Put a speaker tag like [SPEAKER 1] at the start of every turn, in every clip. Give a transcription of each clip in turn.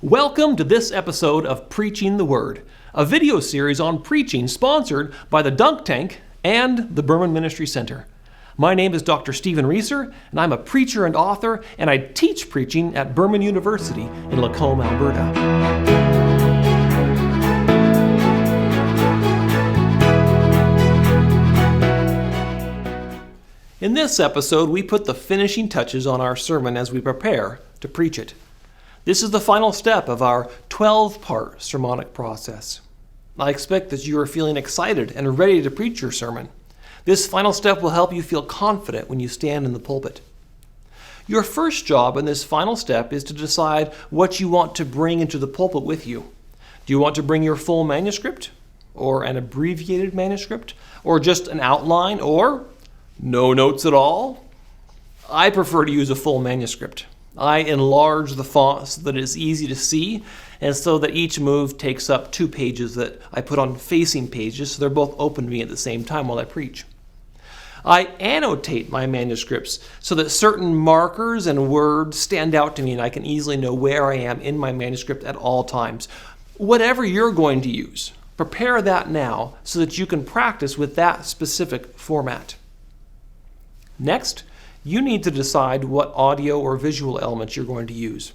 [SPEAKER 1] Welcome to this episode of Preaching the Word, a video series on preaching sponsored by the Dunk Tank and the Berman Ministry Center. My name is Dr. Stephen Reasor, and I'm a preacher and author, and I teach preaching at Berman University in Lacombe, Alberta. In this episode, we put the finishing touches on our sermon as we prepare to preach it. This is the final step of our 12-part sermonic process. I expect that you are feeling excited and ready to preach your sermon. This final step will help you feel confident when you stand in the pulpit. Your first job in this final step is to decide what you want to bring into the pulpit with you. Do you want to bring your full manuscript, or an abbreviated manuscript, or just an outline, or no notes at all? I prefer to use a full manuscript. I enlarge the font so that it is easy to see, and so that each move takes up 2 pages that I put on facing pages so they're both open to me at the same time while I preach. I annotate my manuscripts so that certain markers and words stand out to me and I can easily know where I am in my manuscript at all times. Whatever you're going to use, prepare that now so that you can practice with that specific format. Next, you need to decide what audio or visual elements you're going to use.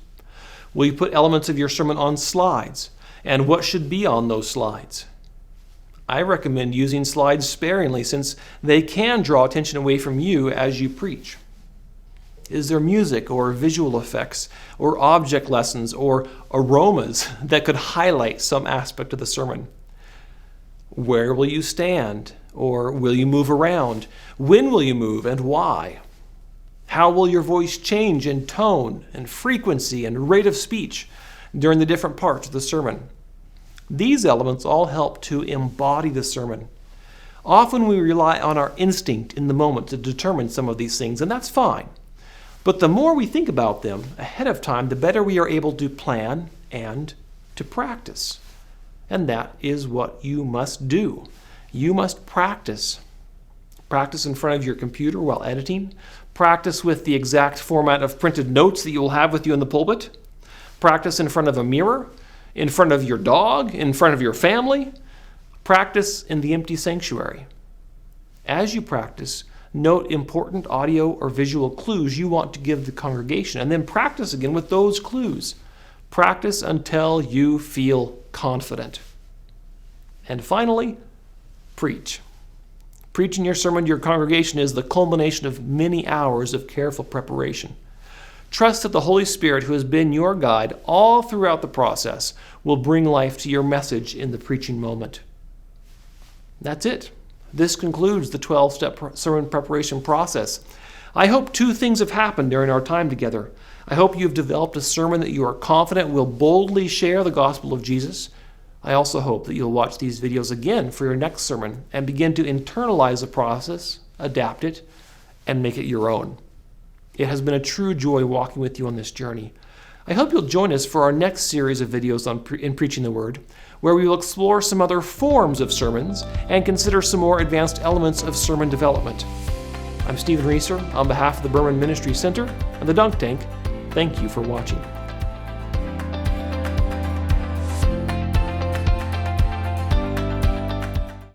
[SPEAKER 1] Will you put elements of your sermon on slides? And what should be on those slides? I recommend using slides sparingly since they can draw attention away from you as you preach. Is there music or visual effects or object lessons or aromas that could highlight some aspect of the sermon? Where will you stand? Or will you move around? When will you move and why? How will your voice change in tone and frequency and rate of speech during the different parts of the sermon? These elements all help to embody the sermon. Often we rely on our instinct in the moment to determine some of these things, and that's fine. But the more we think about them ahead of time, the better we are able to plan and to practice. And that is what you must do. You must practice. Practice in front of your computer while editing. Practice with the exact format of printed notes that you will have with you in the pulpit. Practice in front of a mirror, in front of your dog, in front of your family. Practice in the empty sanctuary. As you practice, note important audio or visual clues you want to give the congregation, and then practice again with those clues. Practice until you feel confident. And finally, preach. Preaching your sermon to your congregation is the culmination of many hours of careful preparation. Trust that the Holy Spirit, who has been your guide all throughout the process, will bring life to your message in the preaching moment. That's it. This concludes the 12-step sermon preparation process. I hope 2 things have happened during our time together. I hope you've developed a sermon that you are confident will boldly share the gospel of Jesus. I also hope that you'll watch these videos again for your next sermon and begin to internalize the process, adapt it, and make it your own. It has been a true joy walking with you on this journey. I hope you'll join us for our next series of videos in Preaching the Word, where we will explore some other forms of sermons and consider some more advanced elements of sermon development. I'm Stephen Reasor on behalf of the Berman Ministry Center and the Dunk Tank. Thank you for watching.